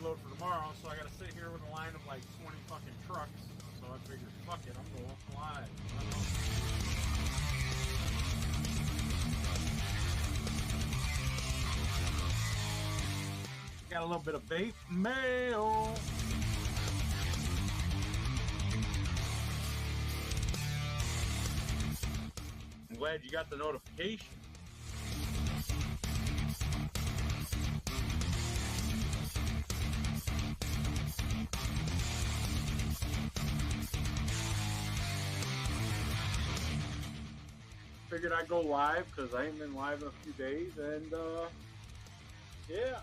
reload for tomorrow, so I got to sit here with a line of like 20 fucking trucks. So I figured, fuck it, I'm going live. Got a little bit of vape mail. I'm glad you got the notification. Figured I'd go live because I ain't been live in a few days, and yeah.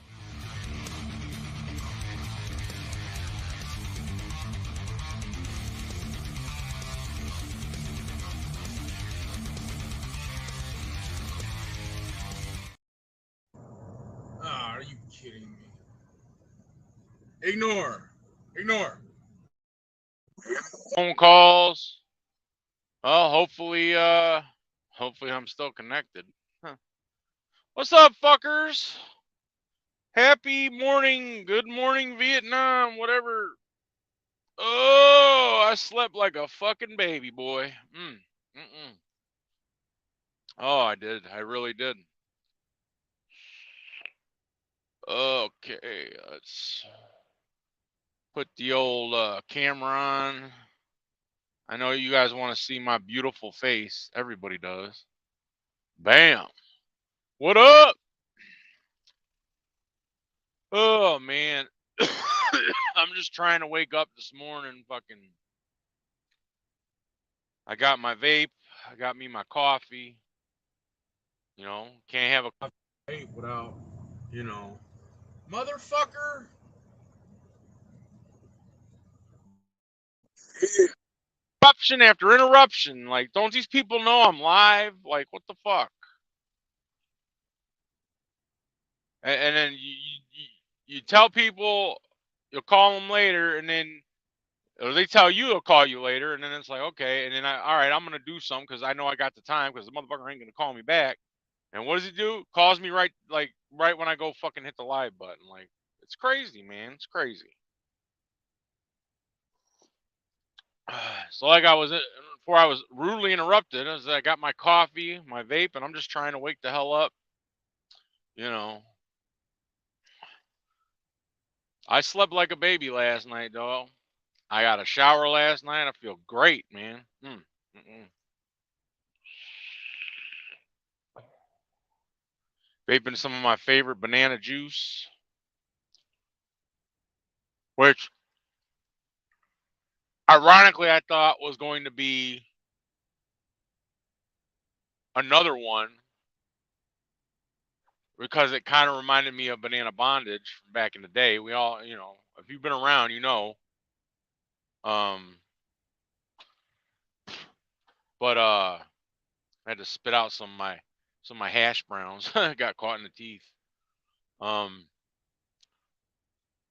Ah, are you kidding me? Ignore. Phone calls. Well, hopefully I'm still connected. Huh. What's up, fuckers? Happy morning, good morning, Vietnam, whatever. Oh, I slept like a fucking baby, boy. Oh, I did. I really did. Okay, let's put the old camera on. I know you guys want to see my beautiful face. Everybody does. Bam. What up? Oh, man. I'm just trying to wake up this morning. I got my vape. I got me my coffee. You know, can't have a vape without, motherfucker. Interruption after interruption. Like, don't these people know I'm live? Like, what the fuck? And then you tell people you'll call them later, and then or they tell you they'll call you later, and then it's like, okay, and then all right, I'm gonna do something because I know I got the time because the motherfucker ain't gonna call me back. And what does he do? Calls me right when I go fucking hit the live button. Like, it's crazy, man. It's crazy. So like before I was rudely interrupted, as I got my coffee, my vape, and I'm just trying to wake the hell up. You know, I slept like a baby last night, dog. I got a shower last night. I feel great, man. Vaping some of my favorite banana juice, which ironically I thought was going to be another one because it kind of reminded me of Banana Bondage from back in the day. We all, if you've been around, you know. But I had to spit out some of my hash browns. Got caught in the teeth. And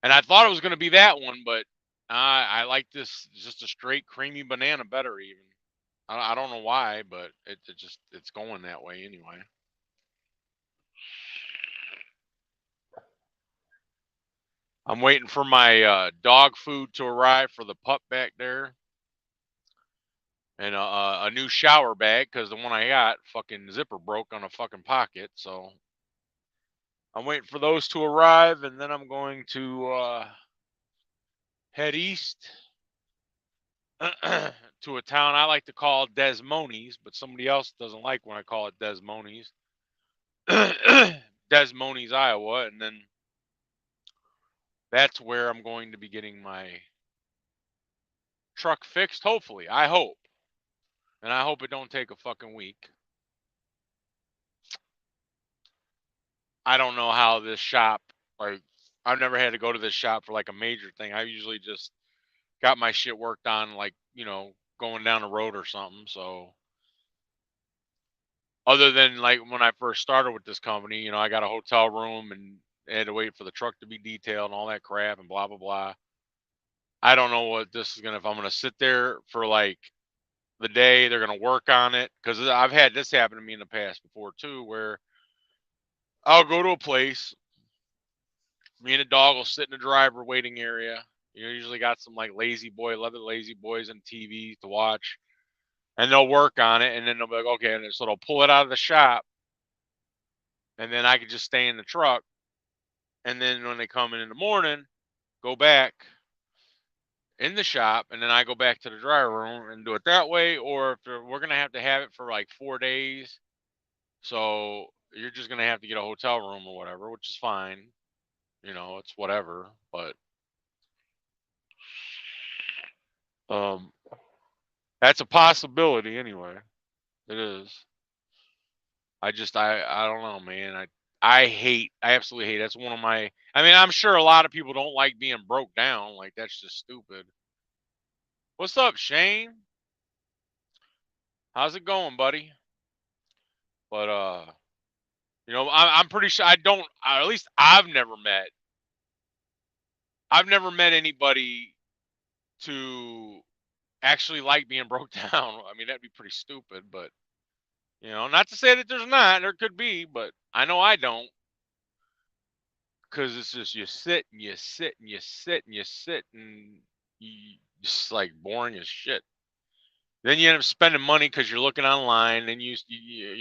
I thought it was going to be that one, but I like this just a straight creamy banana better even. I don't know why, but it's going that way anyway. I'm waiting for my dog food to arrive for the pup back there. And a new shower bag because the one I got fucking zipper broke on a fucking pocket. So I'm waiting for those to arrive, and then I'm going to head east to a town I like to call Des Moines, but somebody else doesn't like when I call it Des Moines. Des Moines, Iowa, and then that's where I'm going to be getting my truck fixed, hopefully. I hope. And I hope it don't take a fucking week. I don't know how this shop, like, I've never had to go to this shop for like a major thing. I usually just got my shit worked on, like, going down the road or something. So, other than like when I first started with this company, I got a hotel room and had to wait for the truck to be detailed and all that crap and blah, blah, blah. I don't know what this is if I'm going to sit there for like the day, they're going to work on it. Because I've had this happen to me in the past before too, where I'll go to a place Me and the dog will sit in the driver waiting area. You know, usually got some like leather lazy boys and TV to watch, and they'll work on it, and then they'll be like, okay, and so they'll pull it out of the shop, and then I could just stay in the truck, and then when they come in the morning, go back in the shop, and then I go back to the driver room and do it that way. Or if we're gonna have to have it for like 4 days, so you're just gonna have to get a hotel room or whatever, which is fine. You know, it's whatever, but um, that's a possibility anyway. It is. I don't know, man. I absolutely hate. That's one of my. I mean, I'm sure a lot of people don't like being broke down. Like that's just stupid. What's up, Shane? How's it going, buddy? But you know, I'm pretty sure I don't. At least I've never met anybody to actually like being broke down. I mean, that'd be pretty stupid, but you know, not to say that there's not. There could be, but I know I don't. Because it's just you sit and you sit and you sit and you sit and you just like boring as shit. Then you end up spending money because you're looking online, and you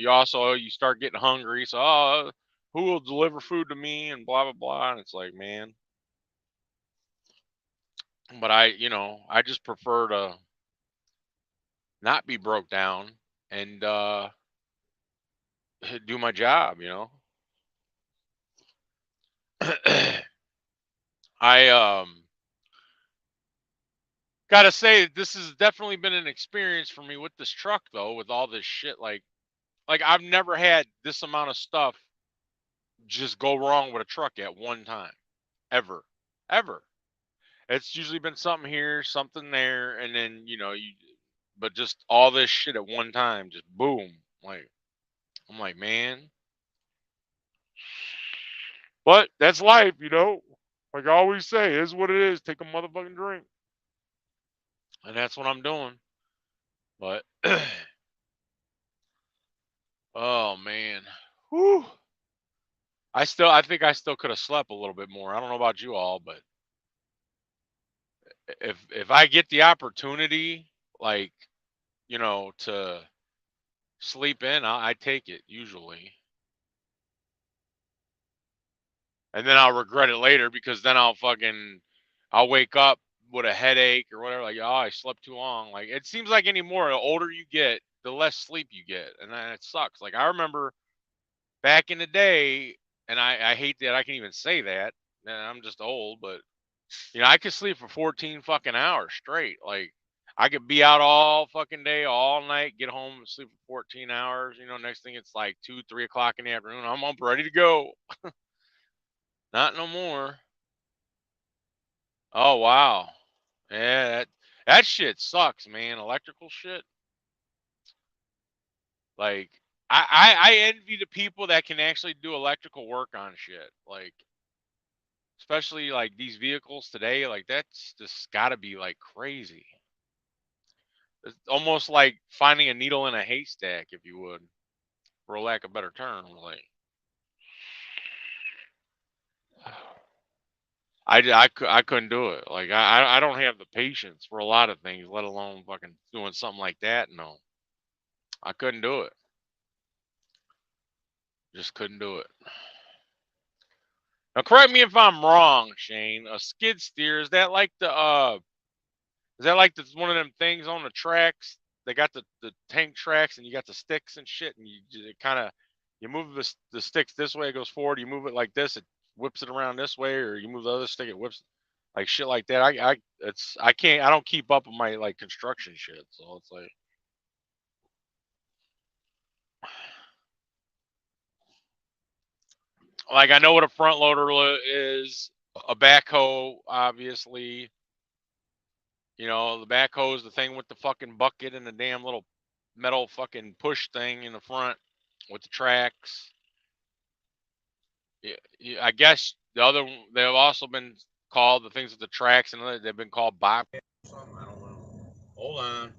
also you start getting hungry. So who will deliver food to me and blah blah blah. And it's like, man, but I just prefer to not be broke down and do my job. I gotta say this has definitely been an experience for me with this truck though, with all this shit. Like I've never had this amount of stuff just go wrong with a truck at one time, ever, ever. It's usually been something here, something there, and then but just all this shit at one time, just boom. Like I'm like, man, but that's life. Like I always say, it is what it is. Take a motherfucking drink, and that's what I'm doing. But oh man, whew. I think I still could have slept a little bit more. I don't know about you all, but if I get the opportunity, like to sleep in, I take it usually, and then I'll regret it later because then I'll wake up with a headache or whatever. Like, oh, I slept too long. Like it seems like anymore, the older you get, the less sleep you get, and then it sucks. Like I remember back in the day, and I hate that I can even say that. And I'm just old, but I could sleep for 14 fucking hours straight. Like I could be out all fucking day, all night, get home and sleep for 14 hours. Next thing it's like 2, 3 o'clock in the afternoon. I'm up ready to go. Not no more. Oh wow. Yeah, that shit sucks, man. Electrical shit. Like I envy the people that can actually do electrical work on shit. Like especially like these vehicles today, like that's just gotta be like crazy. It's almost like finding a needle in a haystack, if you would, for lack of better term. Like, I couldn't do it. Like, I don't have the patience for a lot of things, let alone fucking doing something like that. No, I couldn't do it. Just couldn't do it. Now, correct me if I'm wrong, Shane. A skid steer is that like the one of them things on the tracks? They got the tank tracks, and you got the sticks and shit, and you kind of you move the sticks this way, it goes forward. You move it like this, it whips it around this way, or you move the other stick, it whips like shit like that. I don't keep up with my like construction shit, so it's like I know what a front loader is, a backhoe, obviously. The backhoe is the thing with the fucking bucket and the damn little metal fucking push thing in the front with the tracks. Yeah, I guess they've also been called the things with the tracks, and they've been called bobcats. Something I don't know. Hold on.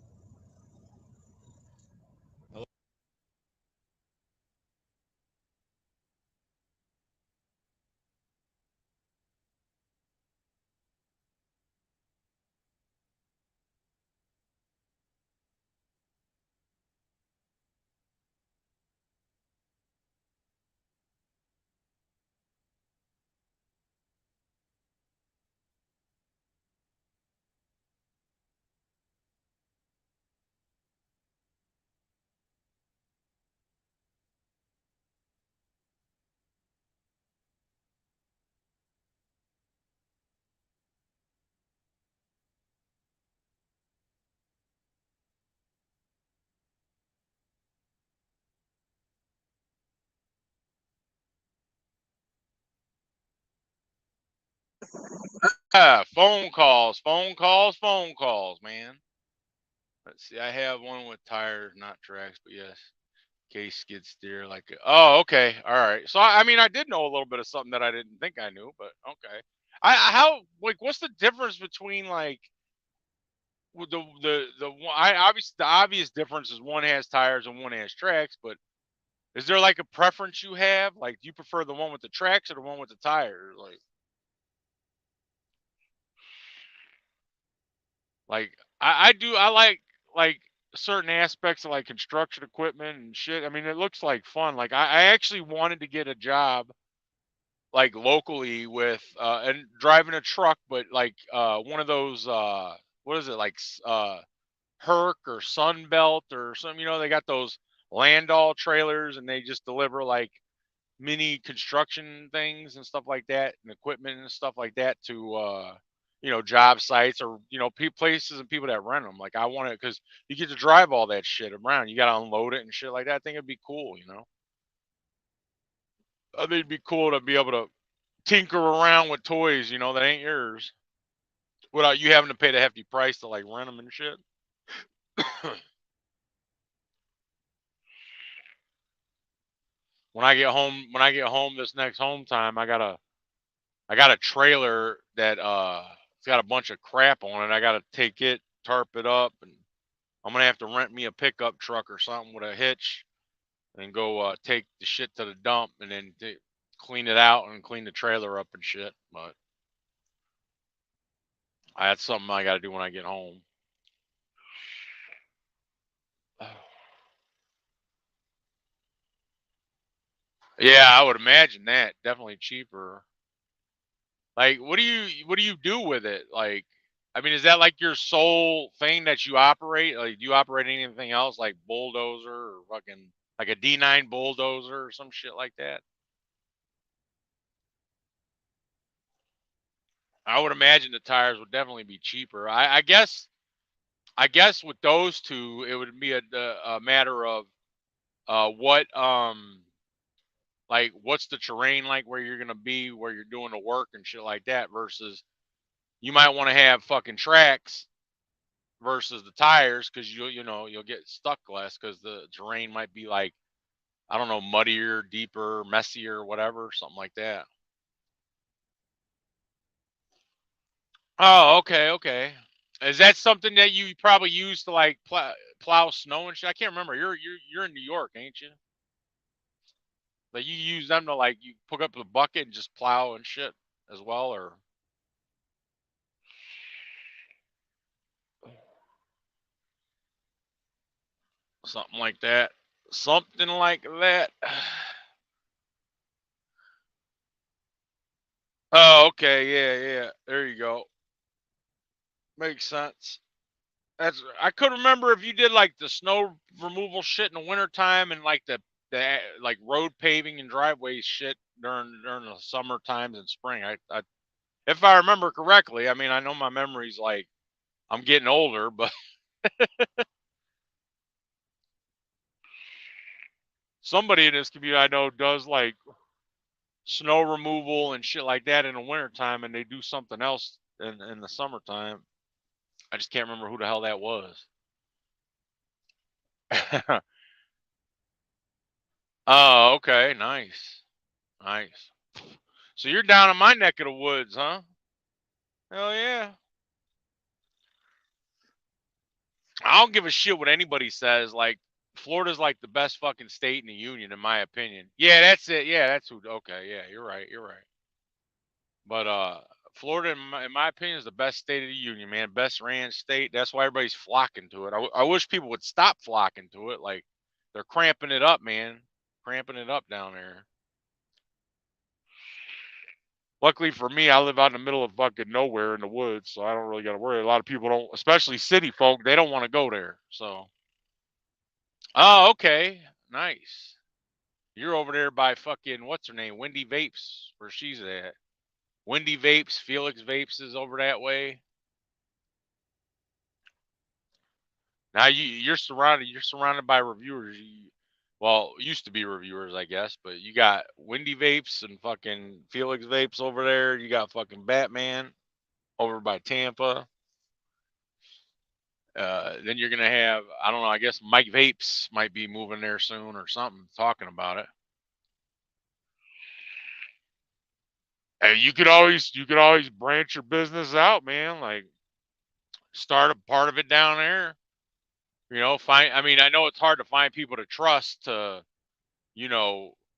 Phone calls, phone calls, phone calls, man. Let's see. I have one with tires, not tracks, but yes. Case skid steer oh, okay. All right. So I mean I did know a little bit of something that I didn't think I knew, but okay. How like what's the difference between like with the one I obviously the obvious difference is one has tires and one has tracks, but is there like a preference you have? Like do you prefer the one with the tracks or the one with the tires? Like I do I like certain aspects of like construction equipment and shit. I mean it looks like fun. Like I actually wanted to get a job like locally with and driving a truck, but like one of those what is it like Herc or Sunbelt or something, they got those Landau trailers and they just deliver like mini construction things and stuff like that and equipment and stuff like that to job sites or places and people that rent them. Like I want it because you get to drive all that shit around. You got to unload it and shit like that. I think it'd be cool. I think it'd be cool to be able to tinker around with toys, that ain't yours, without you having to pay the hefty price to like rent them and shit. When I get home this next home time, I got a trailer that it's got a bunch of crap on it. I got to take it, tarp it up, and I'm gonna have to rent me a pickup truck or something with a hitch and go take the shit to the dump and then clean it out and clean the trailer up and shit. But that's something I got to do when I get home. Yeah, I would imagine that. Definitely cheaper. Like, what do you do with it? Like, I mean, is that like your sole thing that you operate? Like, do you operate anything else like bulldozer or fucking like a D9 bulldozer or some shit like that? I would imagine the tires would definitely be cheaper. I guess with those two, it would be a matter of what like what's the terrain like where you're gonna be where you're doing the work and shit like that versus you might want to have fucking tracks versus the tires because you'll get stuck less because the terrain might be like I don't know muddier, deeper, messier, whatever, something like that. Oh, okay, okay. Is that something that you probably use to like plow snow and shit? I can't remember. You're in New York, ain't you? Like you use them to like you pick up the bucket and just plow and shit as well, or something like that. Something like that. Oh, okay, yeah, yeah. There you go. Makes sense. That's I could remember if you did like the snow removal shit in the wintertime and like the like road paving and driveways shit during the summer times and spring. I if I remember correctly. I mean, I know my memory's like I'm getting older, but somebody in this community I know does like snow removal and shit like that in the wintertime and they do something else in the summertime. I just can't remember who the hell that was. Oh, okay, nice. Nice. So you're down in my neck of the woods, huh? Hell yeah. I don't give a shit what anybody says. Like Florida's like the best fucking state in the union, in my opinion. Yeah, that's it. Yeah, that's who. Okay, yeah, you're right. You're right. But Florida, in my opinion, is the best state of the union, man. Best ran state. That's why everybody's flocking to it. I wish people would stop flocking to it. Like they're cramping it up, man. Cramping it up down there. Luckily for me, I live out in the middle of fucking nowhere in the woods, so I don't really got to worry. A lot of people don't, especially city folk, they don't want to go there. So, oh, okay, nice. You're over there by fucking what's her name, Wendy Vapes, where she's at. Wendy Vapes, Felix Vapes is over that way. Now you're surrounded by reviewers. Well, used to be reviewers, I guess, but you got Wendy Vapes and fucking Felix Vapes over there. You got fucking Batman. over by Tampa. Then you're gonna have, I don't know, I guess Mike Vapes might be moving there soon or something, talking about it. Hey, you could always branch your business out, man. Like start a part of it down there. I mean, I know it's hard to find people to trust to,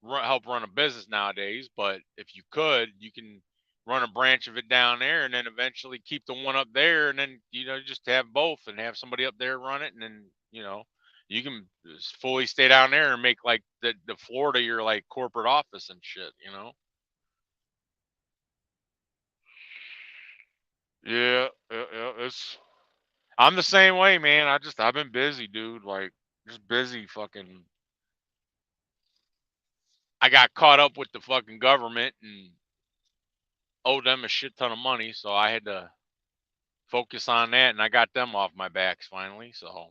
help run a business nowadays, but if you could, you can run a branch of it down there and then eventually keep the one up there and then, just have both and have somebody up there run it and then, you can just fully stay down there and make like the Florida your like corporate office and shit. Yeah, yeah, I'm the same way, man. I've been busy, dude. Like just busy fucking I got caught up with the fucking government and owed them a shit ton of money, so I had to focus on that and I got them off my backs finally, so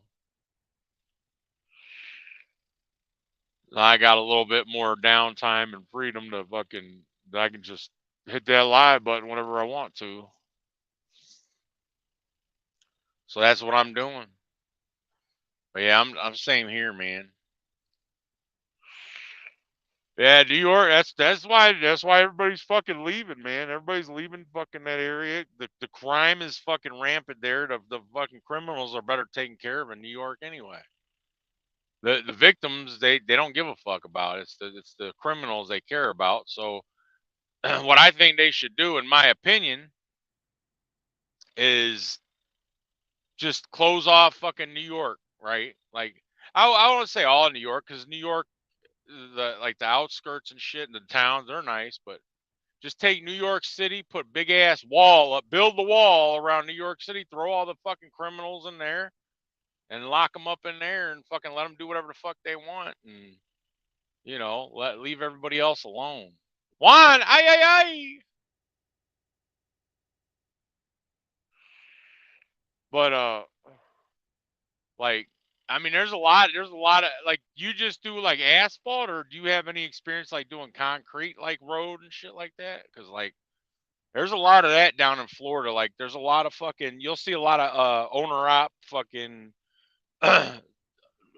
I got a little bit more downtime and freedom to fucking I can just hit that live button whenever I want to. So that's what I'm doing. But yeah, I'm same here, man. Yeah, New York. That's why everybody's fucking leaving, man. Everybody's leaving fucking that area. The crime is fucking rampant there. The fucking criminals are better taken care of in New York anyway. The victims they don't give a fuck about. It's the criminals they care about. So what I think they should do, in my opinion, is just close off fucking New York, right? Like I don't want to say all of New York because New York, the outskirts and shit and the towns they're nice, but just take New York City, put big ass wall up, build the wall around New York City, throw all the fucking criminals in there, and lock them up in there, and fucking let them do whatever the fuck they want, and leave everybody else alone. Juan, ay ay ay. But like, I mean, there's a lot of like, you just do like asphalt, or do you have any experience like doing concrete, like road and shit like that? Because like, there's a lot of that down in Florida. Like, there's a lot of fucking, you'll see a lot of owner op fucking owner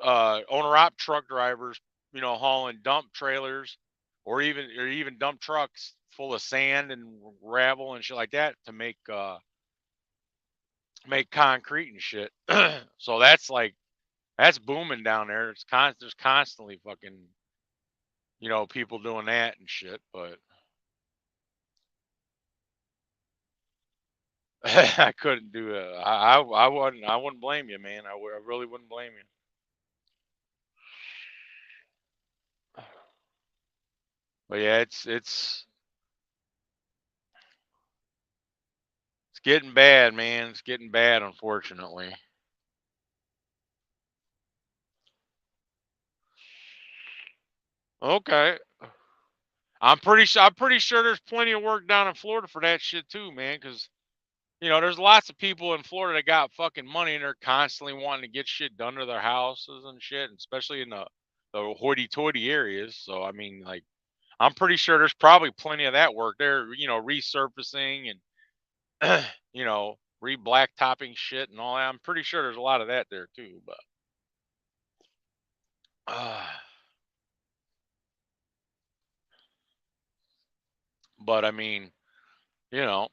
op truck drivers, hauling dump trailers or even dump trucks full of sand and gravel and shit like that to make concrete and shit. So that's booming down there. There's constantly fucking people doing that and shit. But I couldn't do it. I wouldn't blame you, man. I really wouldn't blame you. But yeah, it's getting bad, man. It's getting bad, unfortunately. Okay. I'm pretty sure there's plenty of work down in Florida for that shit too, man. Because there's lots of people in Florida that got fucking money and they're constantly wanting to get shit done to their houses and shit, and especially in the hoity-toity areas. So I mean, like, I'm pretty sure there's probably plenty of that work there. Resurfacing and re-blacktopping shit and all that. I'm pretty sure there's a lot of that there too. Uh, but I mean, you know.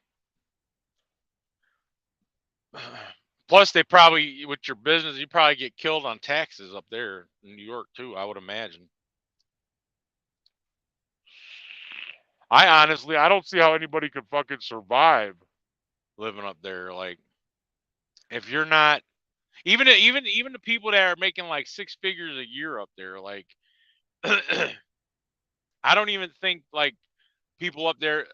Plus, they probably, with your business, you probably get killed on taxes up there in New York too. I would imagine. I don't see how anybody could fucking survive living up there. Like, if you're not, even the people that are making like six figures a year up there, like, I don't even think like people up there,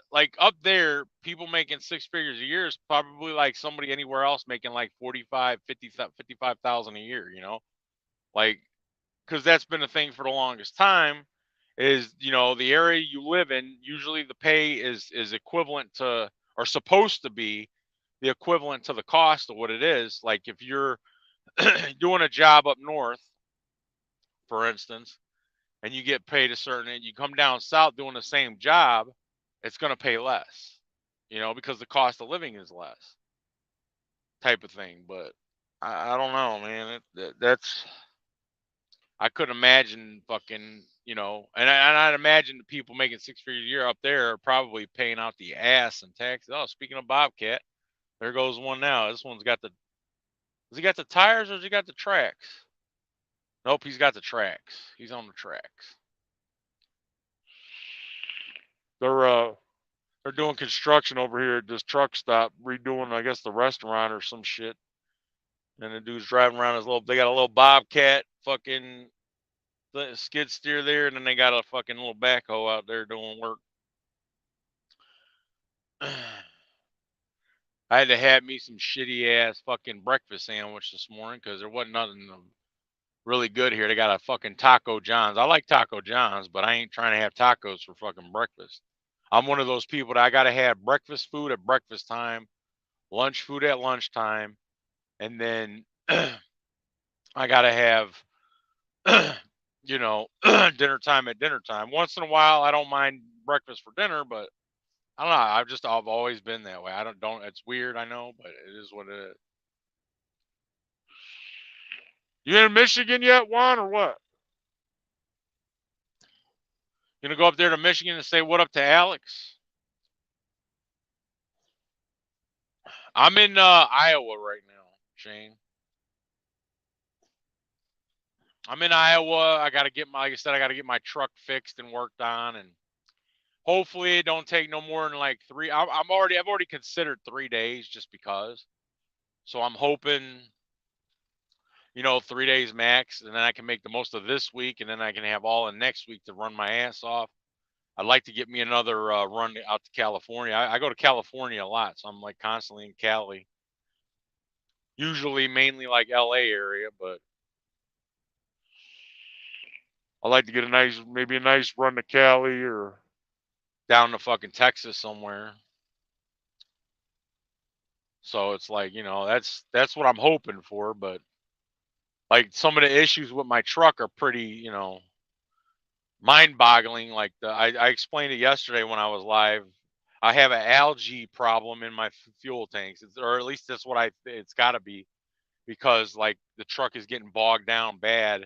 people making six figures a year is probably like somebody anywhere else making like 45, 50, 55,000 a year. Like, because that's been a thing for the longest time. Is the area you live in, usually the pay is equivalent to, or supposed to be the equivalent to the cost of what it is. Like, if you're doing a job up north, for instance, and you get paid a certain, and you come down south doing the same job, it's going to pay less. because the cost of living is less, type of thing. But I don't know, man. That's I couldn't imagine fucking, and I'd imagine the people making 6 figures a year up there are probably paying out the ass in taxes. Oh, speaking of Bobcat, there goes one now. This one's got has he got the tires or has he got the tracks? Nope, he's got the tracks. He's on the tracks. They're doing construction over here at this truck stop, redoing, I guess, the restaurant or some shit. And the dude's driving around they got a little Bobcat fucking skid steer there, and then they got a fucking little backhoe out there doing work. I had to have me some shitty ass fucking breakfast sandwich this morning because there wasn't nothing really good here. They got a fucking Taco John's. I like Taco John's, but I ain't trying to have tacos for fucking breakfast. I'm one of those people that I gotta have breakfast food at breakfast time, lunch food at lunchtime, and then I gotta have dinner time at dinner time. Once in a while, I don't mind breakfast for dinner, but I don't know. I've always been that way. I don't. It's weird, I know, but it is what it is. You in Michigan yet, Juan, or what? You gonna go up there to Michigan and say what up to Alex? I'm in Iowa right now, Shane. I'm in Iowa. I gotta get like I said, I gotta get my truck fixed and worked on, and hopefully it don't take no more than like three. I've already considered 3 days just because. So I'm hoping, 3 days max, and then I can make the most of this week, and then I can have all in next week to run my ass off. I'd like to get me another run out to California. I go to California a lot, so I'm like constantly in Cali. Usually mainly like LA area, but I'd like to get maybe a nice run to Cali or down to fucking Texas somewhere. So it's like, that's what I'm hoping for, but like some of the issues with my truck are pretty, mind-boggling. Like I explained it yesterday when I was live. I have an algae problem in my fuel tanks, or at least that's what it's got to be, because like the truck is getting bogged down bad,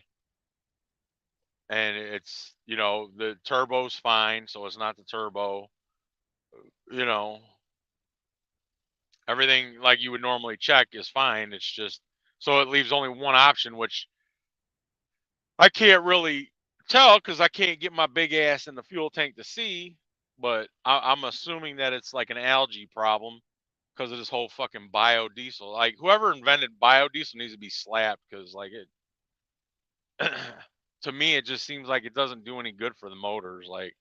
and it's the turbo's fine, so it's not the turbo. You know, everything like you would normally check is fine. It's just so it leaves only one option, which I can't really tell because I can't get my big ass in the fuel tank to see. But I'm assuming that it's like an algae problem because of this whole fucking biodiesel. Like whoever invented biodiesel needs to be slapped because like it. To me, it just seems like it doesn't do any good for the motors. Like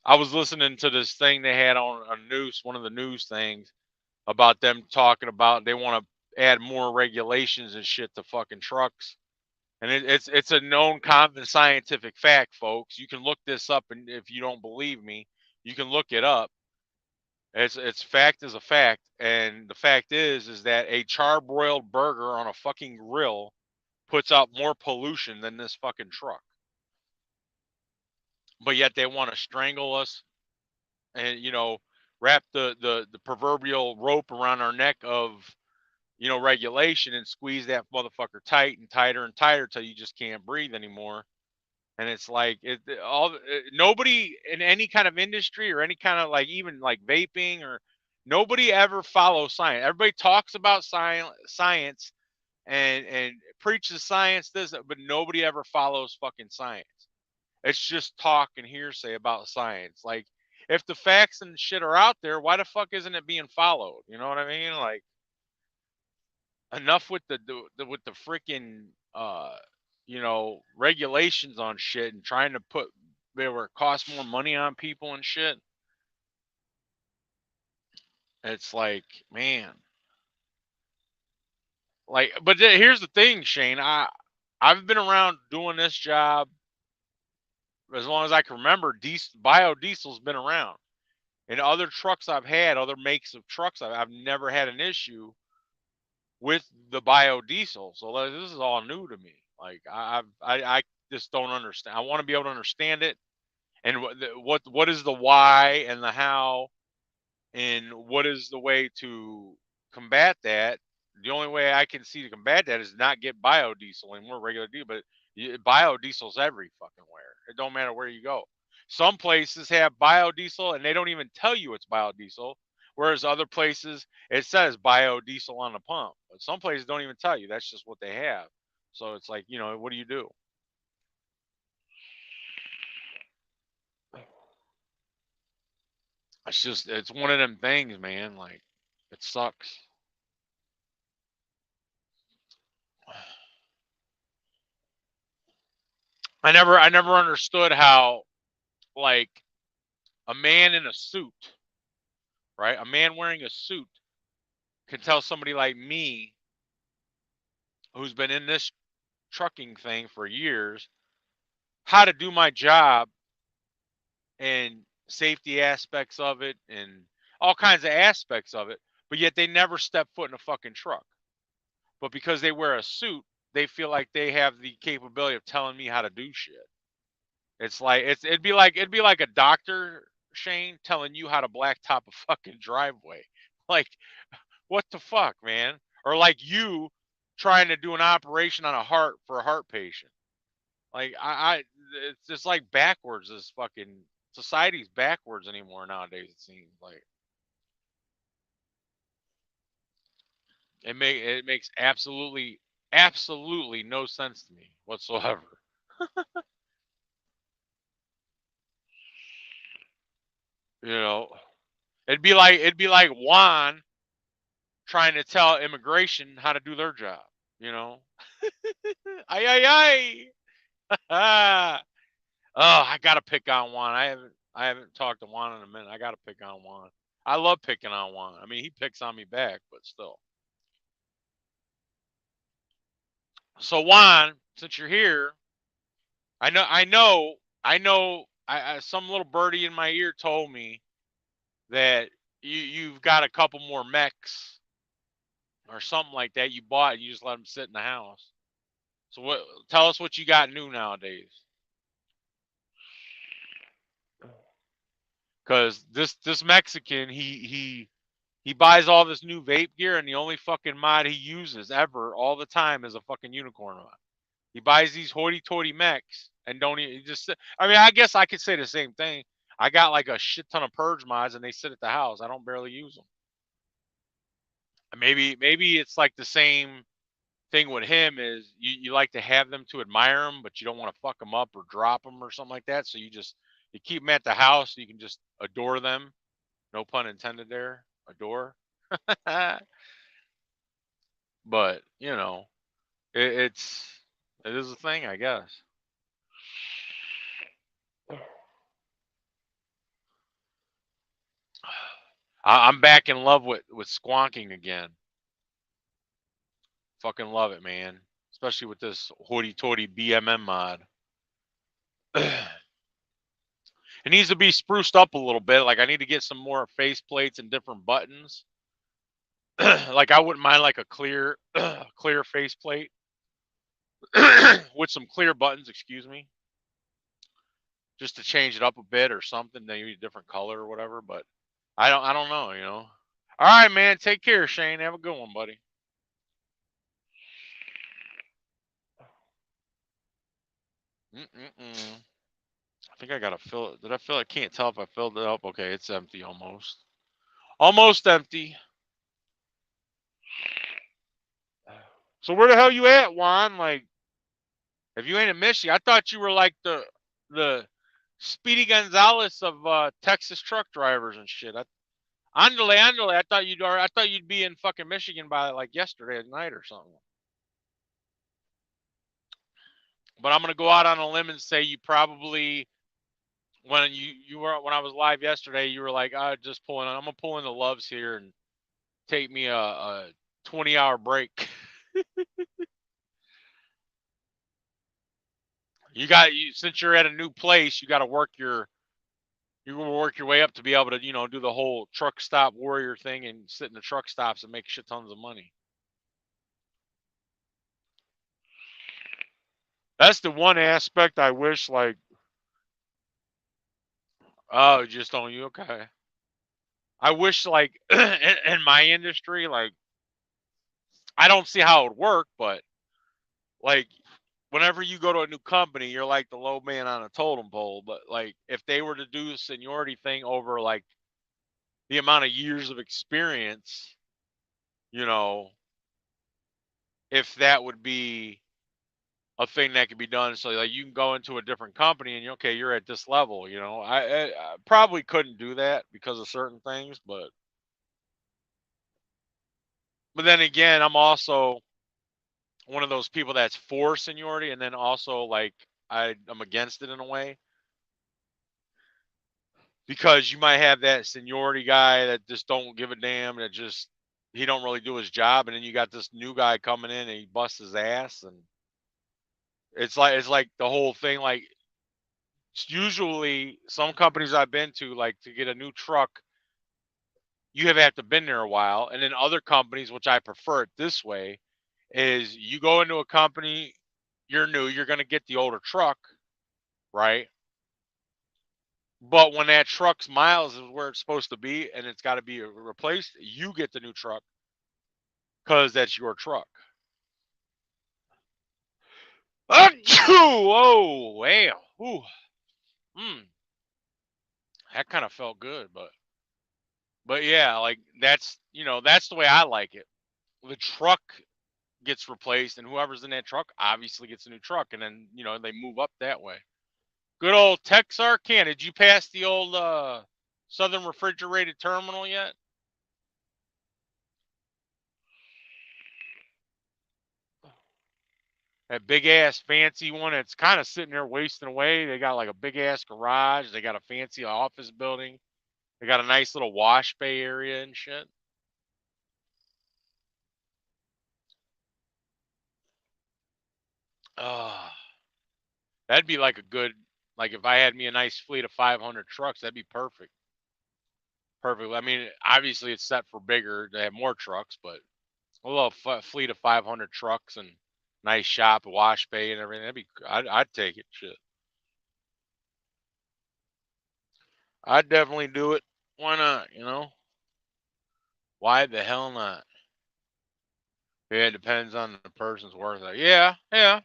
I was listening to this thing they had on a news, one of the news things about them talking about they want to add more regulations and shit to fucking trucks. And it's a known common scientific fact, folks. You can look this up, and if you don't believe me, you can look it up. It's fact is a fact, and the fact is that a charbroiled burger on a fucking grill puts out more pollution than this fucking truck. But yet they want to strangle us and wrap the proverbial rope around our neck of regulation and squeeze that motherfucker tight and tighter and tighter till you just can't breathe anymore. And it's like nobody in any kind of industry or any kind of like even like vaping or nobody ever follows science. Everybody talks about science and preaches science but nobody ever follows fucking science. It's just talk and hearsay about science. Like if the facts and shit are out there, why the fuck isn't it being followed? You know what I mean? Like enough with the freaking regulations on shit and trying to put where it costs more money on people and shit. It's like, man. Like, but here's the thing, Shane. I've been around doing this job as long as I can remember. Biodiesel's been around. And other trucks I've had, other makes of trucks I've never had an issue with the biodiesel. So this is all new to me. Like I just don't understand. I want to be able to understand it, and what is the why and the how, And what is the way to combat that? The only way I can see to combat that is not get biodiesel anymore, regular diesel. But biodiesel's every fucking where. It don't matter where you go. Some places have biodiesel and they don't even tell you it's biodiesel, whereas other places it says biodiesel on the pump. But some places don't even tell you. That's just what they have. So it's like, what do you do? It's one of them things, man. Like, it sucks. I never understood how, like, a man in a suit, right? A man wearing a suit can tell somebody like me, who's been in this trucking thing for years, how to do my job and safety aspects of it and all kinds of aspects of it, but yet they never step foot in a fucking truck. But because they wear a suit, they feel like they have the capability of telling me how to do shit. It's like it'd be like a doctor, Shane, telling you how to blacktop a fucking driveway. Like, what the fuck, man? Or like you trying to do an operation on a heart for a heart patient. Like, it's just like backwards. This fucking society's backwards anymore nowadays. It seems like it makes absolutely no sense to me whatsoever. You know, it'd be like Juan trying to tell immigration how to do their job. You know, ay ay ay. Ah. Oh, I gotta pick on Juan. I haven't talked to Juan in a minute. I gotta pick on Juan. I love picking on Juan. I mean, he picks on me back, but still. So Juan, since you're here, some little birdie in my ear told me that you've got a couple more mechs or something like that you bought. And you just let them sit in the house. So tell us what you got new nowadays. Because this Mexican, he buys all this new vape gear, and the only fucking mod he uses ever all the time is a fucking unicorn mod. He buys these hoity-toity mechs and don't even just sit. I mean, I guess I could say the same thing. I got like a shit ton of purge mods, and they sit at the house. I don't barely use them. Maybe it's like the same thing with him is you like to have them to admire them, but you don't want to fuck them up or drop them or something like that. So you keep them at the house so you can just adore them. No pun intended there. Adore. But it is a thing, I guess. I'm back in love with squonking again. Fucking love it, man. Especially with this hoity-toity BMM mod. It needs to be spruced up a little bit. Like, I need to get some more face plates and different buttons. Like, I wouldn't mind like a clear face plate with some clear buttons, excuse me. Just to change it up a bit or something, maybe a different color or whatever, but I don't know. All right, man. Take care, Shane. Have a good one, buddy. I think I gotta fill it. Did I fill it? I can't tell if I filled it up. Okay, it's empty almost. Almost empty. So where the hell you at, Juan? Like, if you ain't in Michigan, I thought you were like the Speedy Gonzalez of Texas truck drivers and shit. Andale. I thought you'd be in fucking Michigan by like yesterday at night or something. But I'm gonna go out on a limb and say you probably when when I was live yesterday, you were like, I'm gonna pull in the Loves here and take me a 20-hour break. Since you're at a new place, you gotta work your way up to be able to, do the whole truck stop warrior thing and sit in the truck stops and make shit tons of money. That's the one aspect I wish, like, oh, just on you, okay. I wish like in my industry, like I don't see how it would work, but like whenever you go to a new company, you're like the low man on a totem pole. But like if they were to do a seniority thing over like the amount of years of experience, you know, if that would be a thing that could be done, so like you can go into a different company and you okay, you're at this level, you know. I probably couldn't do that because of certain things, but then again, I'm also one of those people that's for seniority, and then also like I'm against it in a way because you might have that seniority guy that just don't give a damn, that just he don't really do his job, and then you got this new guy coming in and he busts his ass, and it's like the whole thing. Like usually, some companies I've been to, like to get a new truck, you have to been there a while, and then other companies, which I prefer it this way, is you go into a company, you're new, you're gonna get the older truck, right? But when that truck's miles is where it's supposed to be and it's got to be replaced, you get the new truck because that's your truck. Whoa, wow. Ooh. Mm, that kind of felt good, but yeah, like that's the way I like it. The truck gets replaced, and whoever's in that truck obviously gets a new truck, and then they move up that way. Good old Texarkana. Did you pass the old Southern Refrigerated Terminal yet? That big ass fancy one that's kind of sitting there wasting away. They got like a big ass garage. They got a fancy office building. They got a nice little wash bay area and shit. Oh, that'd be like a good, like if I had me a nice fleet of 500 trucks, that'd be perfect. Perfect. I mean, obviously it's set for bigger to have more trucks, but a little fleet of 500 trucks and nice shop, wash bay and everything. I'd take it. Shit. I'd definitely do it. Why not? Why the hell not? Yeah, it depends on the person's worth. Yeah, yeah.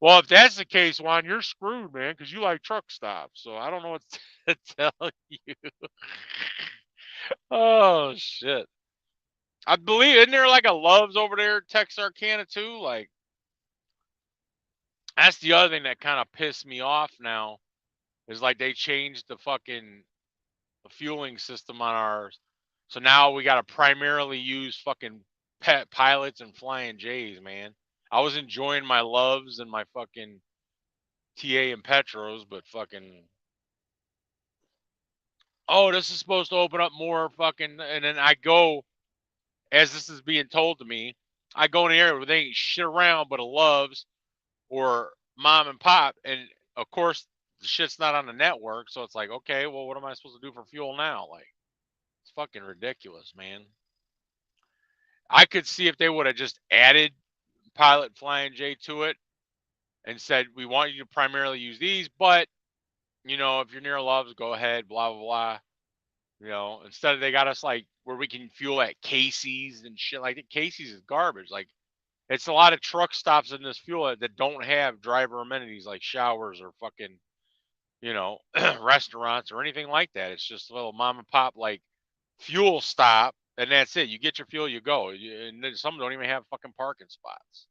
Well, if that's the case, Juan, you're screwed, man, because you like truck stops. So I don't know what to tell you. Oh shit! I believe isn't there like a Love's over there at Texarkana too? Like that's the other thing that kind of pissed me off now is like they changed the fucking fueling system on ours, so now we got to primarily use fucking pet pilots and flying J's, man. I was enjoying my Loves and my fucking TA and Petros, but fucking oh, this is supposed to open up more fucking, and then I go as this is being told to me, I go in the area where they ain't shit around but a Loves or mom and pop, and of course the shit's not on the network, so it's like okay, well what am I supposed to do for fuel now? Like it's fucking ridiculous, man. I could see if they would have just added Pilot Flying J to it and said we want you to primarily use these, but if you're near Loves, go ahead, blah blah blah. Instead of they got us like where we can fuel at Casey's and shit like that. Casey's is garbage. Like it's a lot of truck stops in this fuel that don't have driver amenities like showers or fucking, you know, restaurants or anything like that. It's just a little mom and pop like fuel stop, and that's it. You get your fuel, you go. And then some don't even have fucking parking spots.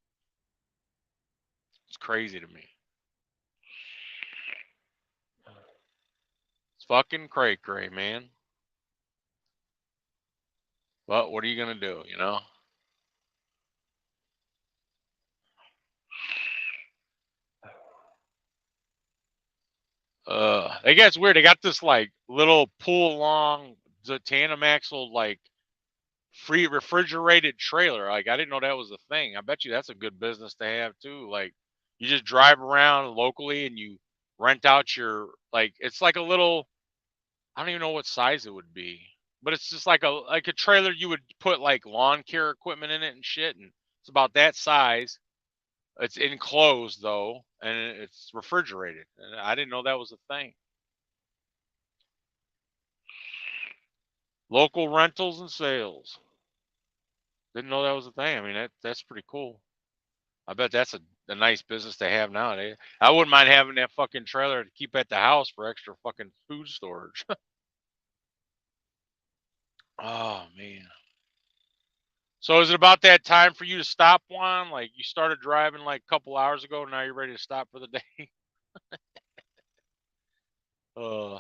It's crazy to me. It's fucking cray cray, man. But what are you gonna do? I guess it's weird. They got this like little pull along the tandem axle like free refrigerated trailer. Like I didn't know that was a thing. I bet you that's a good business to have too. Like you just drive around locally and you rent out your like it's like a little I don't even know what size it would be. But it's just like a trailer you would put like lawn care equipment in it and shit and it's about that size. It's enclosed though and it's refrigerated. And I didn't know that was a thing. Local rentals and sales. Didn't know that was a thing. I mean, that's pretty cool. I bet that's a nice business to have nowadays. I wouldn't mind having that fucking trailer to keep at the house for extra fucking food storage. Oh man. So is it about that time for you to stop, Juan? Like you started driving like a couple hours ago, now you're ready to stop for the day? uh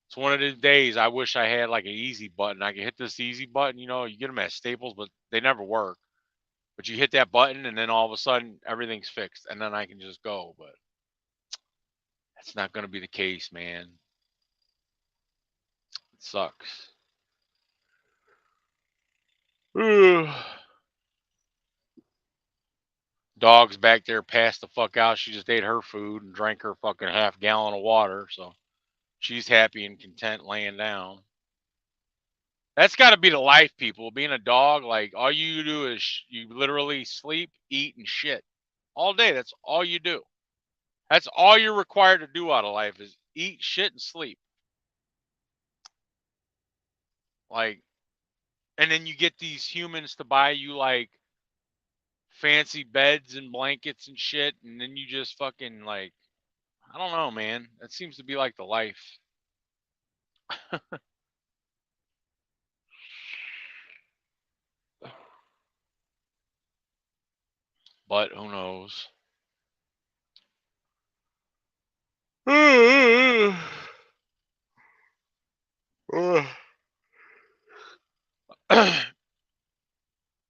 It's one of these days I wish I had like an easy button. I could hit this easy button, you get them at Staples, but they never work. But you hit that button and then all of a sudden everything's fixed and then I can just go. But that's not going to be the case, man. It sucks. Dog's back there passed the fuck out. She just ate her food and drank her fucking half-gallon of water. So she's happy and content laying down. That's got to be the life, people. Being a dog, like all you do is you literally sleep, eat, and shit all day. That's all you do. That's all you're required to do out of life is eat, shit, and sleep. Like, and then you get these humans to buy you like fancy beds and blankets and shit, and then you just fucking like, I don't know, man. That seems to be like the life. But who knows?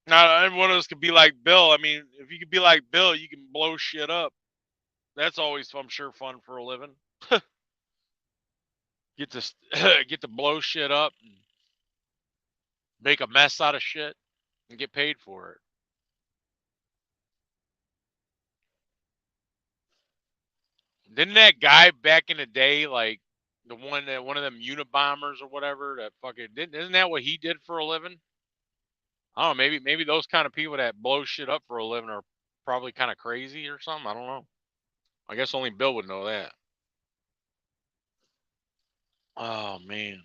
Not everyone of us could be like Bill. I mean, if you could be like Bill, you can blow shit up. That's always, I'm sure, fun for a living. Get to blow shit up, and make a mess out of shit, and get paid for it. Didn't that guy back in the day, like the one that one of them Unabombers or whatever, that fucking isn't that what he did for a living? I don't know. Maybe those kind of people that blow shit up for a living are probably kind of crazy or something. I don't know. I guess only Bill would know that. Oh man.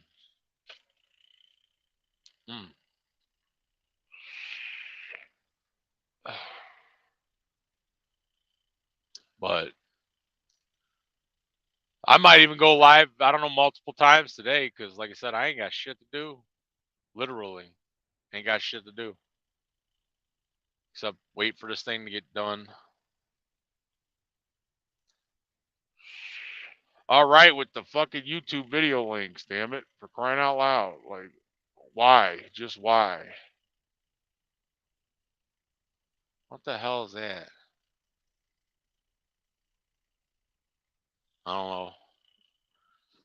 Mm. But I might even go live, I don't know, multiple times today because, like I said, I ain't got shit to do. Literally, ain't got shit to do except wait for this thing to get done. All right, with the fucking YouTube video links, damn it, for crying out loud. Like, why? Just why? What the hell is that? I don't know.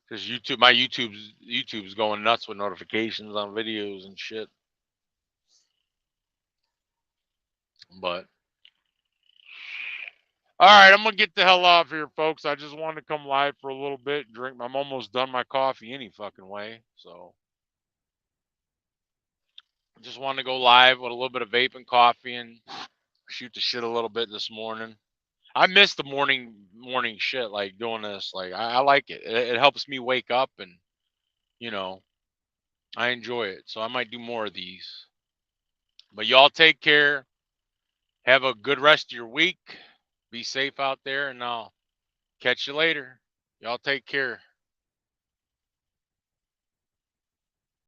Because my YouTube's going nuts with notifications on videos and shit. But all right, I'm gonna get the hell off here, folks. I just wanted to come live for a little bit and drink. I'm almost done my coffee any fucking way, so I just wanted to go live with a little bit of vape and coffee and shoot the shit a little bit this morning. I miss the morning shit, like doing this. Like I like it. It helps me wake up, and you know I enjoy it. So I might do more of these. But y'all take care. Have a good rest of your week. Be safe out there, and I'll catch you later. Y'all take care.